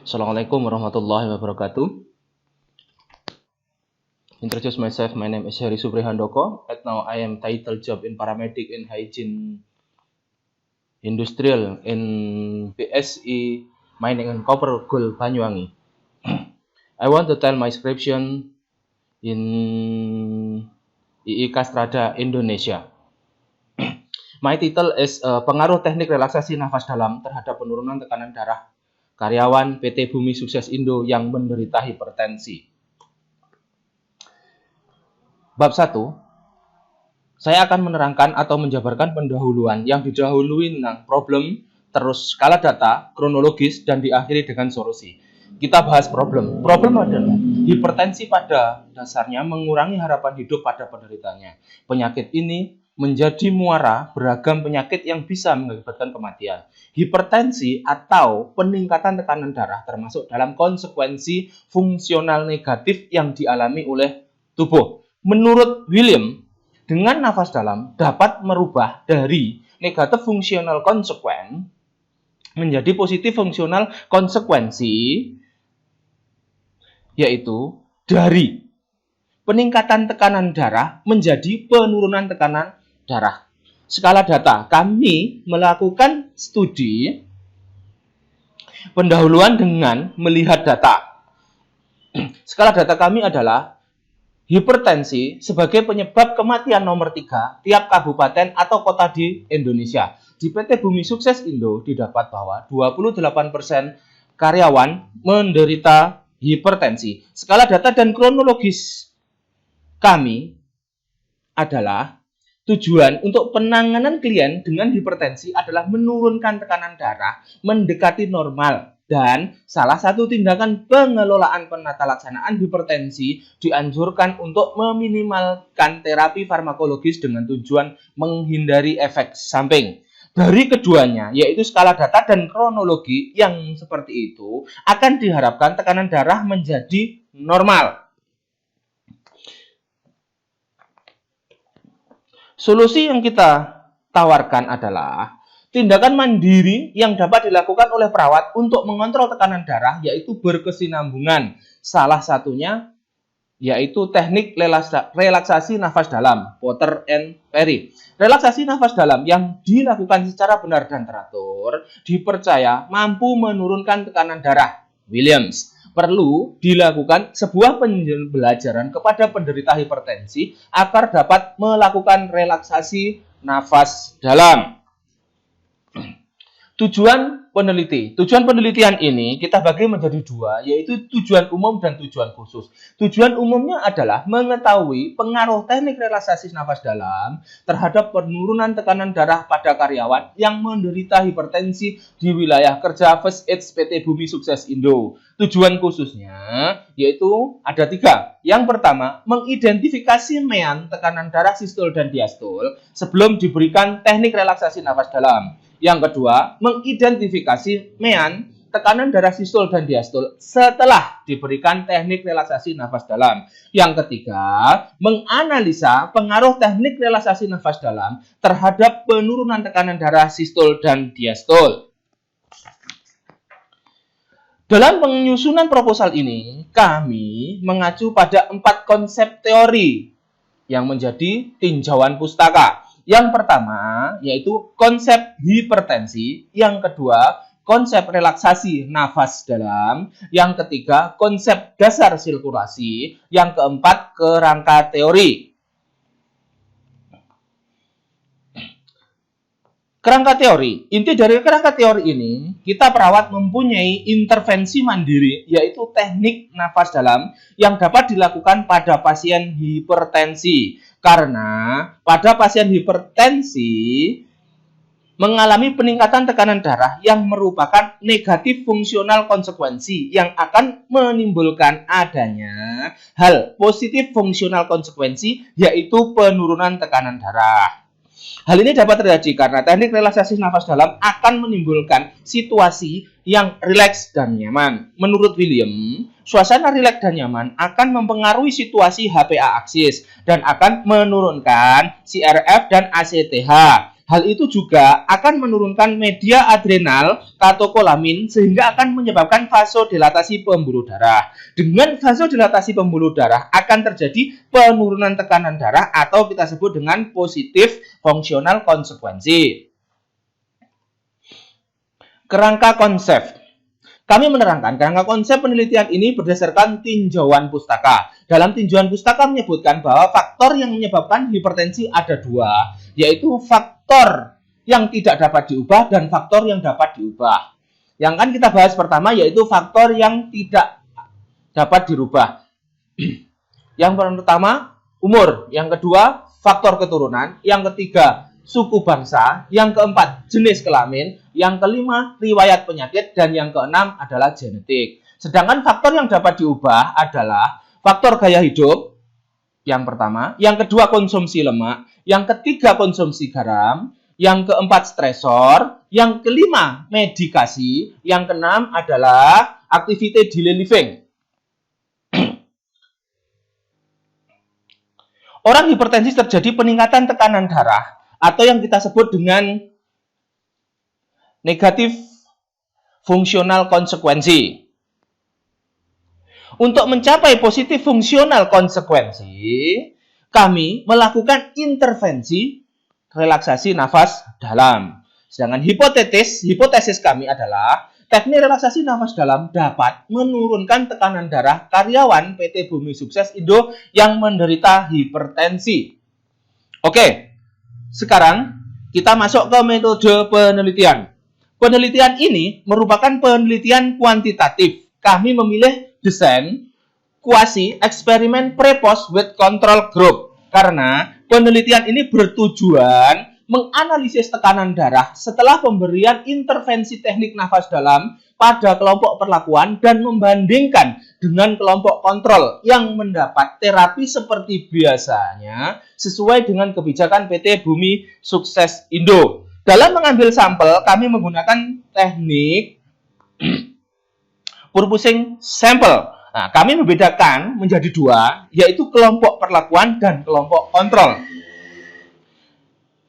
Assalamualaikum warahmatullahi wabarakatuh. Introduce myself. My name is Heri Supri Handoko. Right now I am title job in paramedic in hygiene industrial in PSI Mining and Copper Gold Banyuwangi. I want to tell my description in II Castrada Indonesia. My title is pengaruh teknik relaksasi nafas dalam terhadap penurunan tekanan darah karyawan PT Bumi Sukses Indo yang menderita hipertensi. Bab 1, saya akan menerangkan atau menjabarkan pendahuluan yang didahului tentang problem, terus skala data, kronologis, dan diakhiri dengan solusi. Kita bahas problem. Problem adalah hipertensi pada dasarnya mengurangi harapan hidup pada penderitanya. Penyakit ini menjadi muara beragam penyakit yang bisa mengakibatkan kematian. Hipertensi atau peningkatan tekanan darah termasuk dalam konsekuensi fungsional negatif yang dialami oleh tubuh. Menurut William, dengan nafas dalam dapat merubah dari negatif fungsional konsekuen menjadi positif fungsional konsekuensi, yaitu dari peningkatan tekanan darah menjadi penurunan tekanan darah. Skala data, kami melakukan studi pendahuluan dengan melihat data. Skala data kami adalah hipertensi sebagai penyebab kematian nomor 3 tiap kabupaten atau kota di Indonesia. Di PT Bumi Sukses Indo didapat bahwa 28% karyawan menderita hipertensi. Skala data dan kronologis kami adalah tujuan untuk penanganan klien dengan hipertensi adalah menurunkan tekanan darah mendekati normal, dan salah satu tindakan pengelolaan penata laksanaan hipertensi dianjurkan untuk meminimalkan terapi farmakologis dengan tujuan menghindari efek samping. Dari keduanya, yaitu skala data dan kronologi yang seperti itu, akan diharapkan tekanan darah menjadi normal. Solusi yang kita tawarkan adalah tindakan mandiri yang dapat dilakukan oleh perawat untuk mengontrol tekanan darah, yaitu berkesinambungan. Salah satunya yaitu teknik relaksasi nafas dalam, Potter and Perry. Relaksasi nafas dalam yang dilakukan secara benar dan teratur dipercaya mampu menurunkan tekanan darah. Williams. Perlu dilakukan sebuah pembelajaran kepada penderita hipertensi agar dapat melakukan relaksasi nafas dalam. Tujuan penelitian ini kita bagi menjadi dua, yaitu tujuan umum dan tujuan khusus. Tujuan umumnya adalah mengetahui pengaruh teknik relaksasi nafas dalam terhadap penurunan tekanan darah pada karyawan yang menderita hipertensi di wilayah kerja First Aid PT Bumi Sukses Indo. Tujuan khususnya yaitu ada 3. Yang pertama, mengidentifikasi mean tekanan darah sistol dan diastol sebelum diberikan teknik relaksasi nafas dalam. Yang kedua, mengidentifikasi mean tekanan darah sistol dan diastol setelah diberikan teknik relaksasi nafas dalam. Yang ketiga, menganalisa pengaruh teknik relaksasi nafas dalam terhadap penurunan tekanan darah sistol dan diastol. Dalam penyusunan proposal ini, kami mengacu pada 4 konsep teori yang menjadi tinjauan pustaka. Yang pertama, yaitu konsep hipertensi. Yang kedua, konsep relaksasi nafas dalam. Yang ketiga, konsep dasar sirkulasi. Yang keempat, kerangka teori. Kerangka teori. Inti dari kerangka teori ini, kita perawat mempunyai intervensi mandiri, yaitu teknik nafas dalam yang dapat dilakukan pada pasien hipertensi. Karena pada pasien hipertensi mengalami peningkatan tekanan darah yang merupakan negatif fungsional konsekuensi yang akan menimbulkan adanya hal positif fungsional konsekuensi, yaitu penurunan tekanan darah. Hal ini dapat terjadi karena teknik relaksasi nafas dalam akan menimbulkan situasi yang rileks dan nyaman. Menurut William, suasana rileks dan nyaman akan mempengaruhi situasi HPA aksis dan akan menurunkan CRF dan ACTH. Hal itu juga akan menurunkan media adrenal katekolamin sehingga akan menyebabkan vasodilatasi pembuluh darah. Dengan vasodilatasi pembuluh darah akan terjadi penurunan tekanan darah atau kita sebut dengan positif fungsional konsekuensi. Kerangka konsep. Kami menerangkan kerangka konsep penelitian ini berdasarkan tinjauan pustaka. Dalam tinjauan pustaka menyebutkan bahwa faktor yang menyebabkan hipertensi ada dua, yaitu faktor yang tidak dapat diubah dan faktor yang dapat diubah. Yang akan kita bahas pertama yaitu faktor yang tidak dapat dirubah. Yang pertama, umur. Yang kedua, faktor keturunan. Yang ketiga, suku bangsa. Yang keempat, jenis kelamin. Yang kelima, riwayat penyakit. Dan yang keenam adalah genetik. Sedangkan faktor yang dapat diubah adalah faktor gaya hidup. Yang pertama. Yang kedua, konsumsi lemak. Yang ketiga, konsumsi garam. Yang keempat, stresor. Yang kelima, medikasi. Yang keenam adalah activity daily living. Orang hipertensi terjadi peningkatan tekanan darah atau yang kita sebut dengan negatif fungsional konsekuensi. Untuk mencapai positif fungsional konsekuensi, kami melakukan intervensi relaksasi nafas dalam. Sedangkan hipotesis kami adalah teknik relaksasi nafas dalam dapat menurunkan tekanan darah karyawan PT Bumi Sukses Indo yang menderita hipertensi. Oke, sekarang kita masuk ke metode penelitian. Penelitian ini merupakan penelitian kuantitatif. Kami memilih desain kuasi eksperimen pre-post with control group karena penelitian ini bertujuan menganalisis tekanan darah setelah pemberian intervensi teknik nafas dalam pada kelompok perlakuan dan membandingkan dengan kelompok kontrol yang mendapat terapi seperti biasanya sesuai dengan kebijakan PT Bumi Sukses Indo. Dalam mengambil sampel, kami menggunakan teknik purposing sample. Nah, kami membedakan menjadi dua, yaitu kelompok perlakuan dan kelompok kontrol.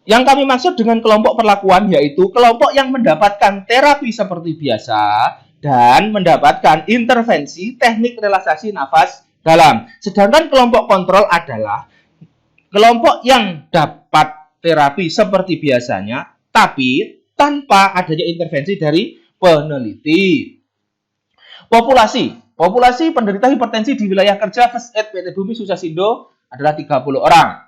Yang kami maksud dengan kelompok perlakuan yaitu kelompok yang mendapatkan terapi seperti biasa dan mendapatkan intervensi teknik relaksasi nafas dalam. Sedangkan kelompok kontrol adalah kelompok yang dapat terapi seperti biasanya tapi tanpa adanya intervensi dari peneliti. Populasi penderita hipertensi di wilayah kerja First Aid PT Bumi Sukses Indo adalah 30 orang.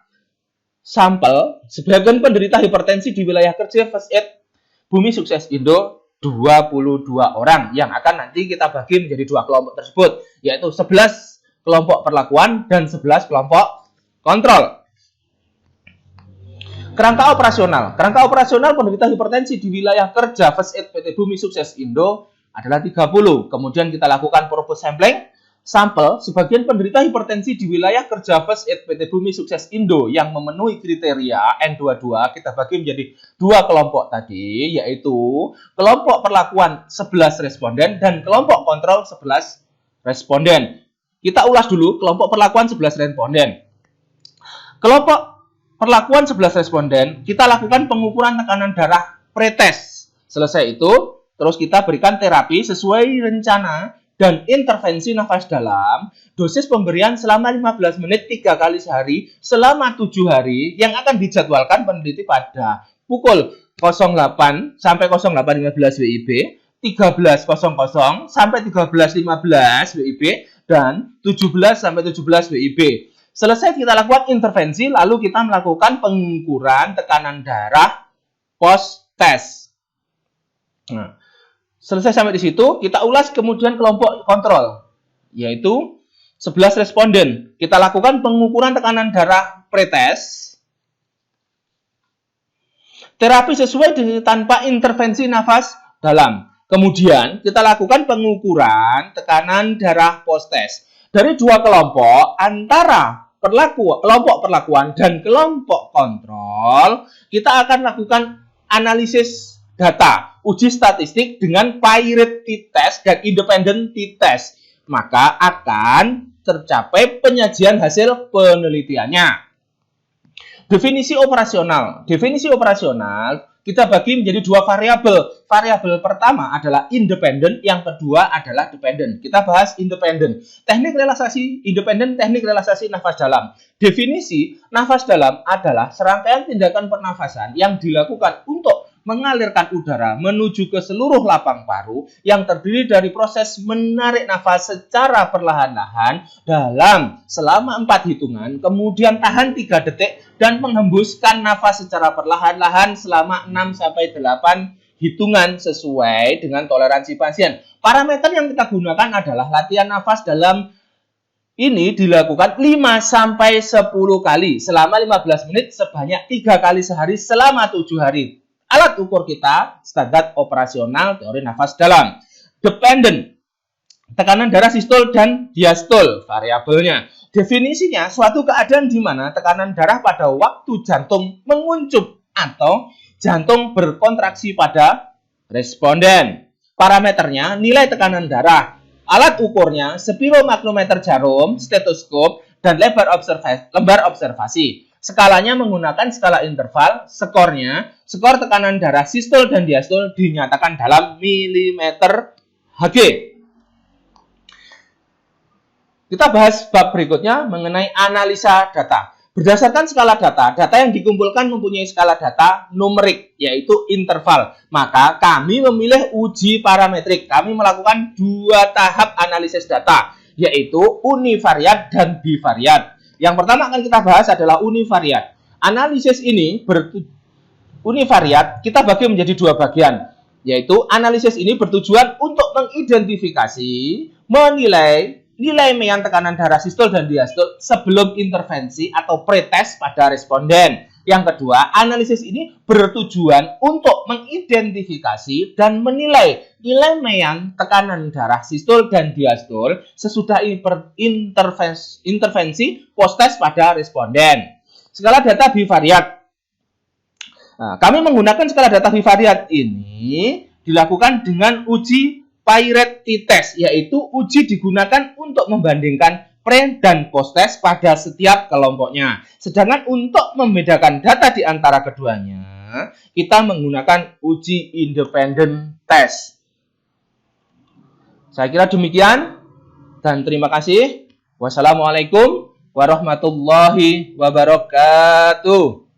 Sampel sebagian penderita hipertensi di wilayah kerja First Aid Bumi Sukses Indo 22 orang yang akan nanti kita bagi menjadi dua kelompok tersebut, yaitu 11 kelompok perlakuan dan 11 kelompok kontrol. Kerangka operasional penderita hipertensi di wilayah kerja First Aid PT Bumi Sukses Indo adalah 30. Kemudian kita lakukan purpose sampling. Sampel sebagian penderita hipertensi di wilayah kerja First Aid PT Bumi Sukses Indo yang memenuhi kriteria N22 kita bagi menjadi dua kelompok tadi, yaitu kelompok perlakuan 11 responden dan kelompok kontrol 11 responden. Kita ulas dulu kelompok perlakuan 11 responden. Kelompok perlakuan 11 responden, kita lakukan pengukuran tekanan darah pretest. Selesai itu, terus kita berikan terapi sesuai rencana dan intervensi nafas dalam, dosis pemberian selama 15 menit 3 kali sehari selama 7 hari yang akan dijadwalkan peneliti pada pukul 08 sampai 08.15 WIB, 13.00 sampai 13.15 WIB, dan 17 sampai 17 WIB. Selesai kita lakukan intervensi, lalu kita melakukan pengukuran tekanan darah post-test. Nah, selesai sampai di situ, kita ulas kemudian kelompok kontrol, yaitu 11 responden. Kita lakukan pengukuran tekanan darah pretest, terapi sesuai tanpa intervensi nafas dalam. Kemudian kita lakukan pengukuran tekanan darah post-test. Dari dua kelompok, antara kelompok perlakuan dan kelompok kontrol, kita akan lakukan analisis data, uji statistik dengan Pirate t-test dan independent t-test. Maka akan tercapai penyajian hasil penelitiannya. Definisi operasional. Definisi operasional kita bagi menjadi dua variabel. Variabel pertama adalah independen, yang kedua adalah dependen. Kita bahas independen. Teknik relaksasi independen, teknik relaksasi nafas dalam. Definisi nafas dalam adalah serangkaian tindakan pernafasan yang dilakukan untuk mengalirkan udara menuju ke seluruh lapang paru yang terdiri dari proses menarik nafas secara perlahan-lahan dalam selama 4 hitungan, kemudian tahan 3 detik dan menghembuskan nafas secara perlahan-lahan selama 6-8 hitungan sesuai dengan toleransi pasien. Parameter yang kita gunakan adalah latihan nafas dalam ini dilakukan 5-10 kali selama 15 menit sebanyak 3 kali sehari selama 7 hari. Alat ukur kita standar operasional teori nafas dalam. Dependen, tekanan darah sistol dan diastol variabelnya. Definisinya suatu keadaan di mana tekanan darah pada waktu jantung menguncup atau jantung berkontraksi pada responden. Parameternya nilai tekanan darah. Alat ukurnya spiromaknometer jarum, stetoskop, dan lembar observasi. Skalanya menggunakan skala interval. Skor tekanan darah sistol dan diastol dinyatakan dalam milimeter Hg. Kita bahas bab berikutnya mengenai analisa data. Berdasarkan skala data, data yang dikumpulkan mempunyai skala data numerik, yaitu interval. Maka kami memilih uji parametrik. Kami melakukan 2 tahap analisis data, yaitu univariat dan bivariat. Yang pertama akan kita bahas adalah univariat. Analisis ini univariat kita bagi menjadi 2 bagian, yaitu analisis ini bertujuan untuk mengidentifikasi, menilai nilai mean tekanan darah sistol dan diastol sebelum intervensi atau pretest pada responden. Yang kedua, analisis ini bertujuan untuk mengidentifikasi dan menilai nilai mean tekanan darah sistol dan diastol sesudah intervensi post-test pada responden. Skala data bivariat. Nah, kami menggunakan skala data bivariat ini dilakukan dengan uji Piret t-test, yaitu uji digunakan untuk membandingkan pre dan post test pada setiap kelompoknya. Sedangkan untuk membedakan data di antara keduanya, kita menggunakan uji independen test. Saya kira demikian dan terima kasih. Wassalamualaikum warahmatullahi wabarakatuh.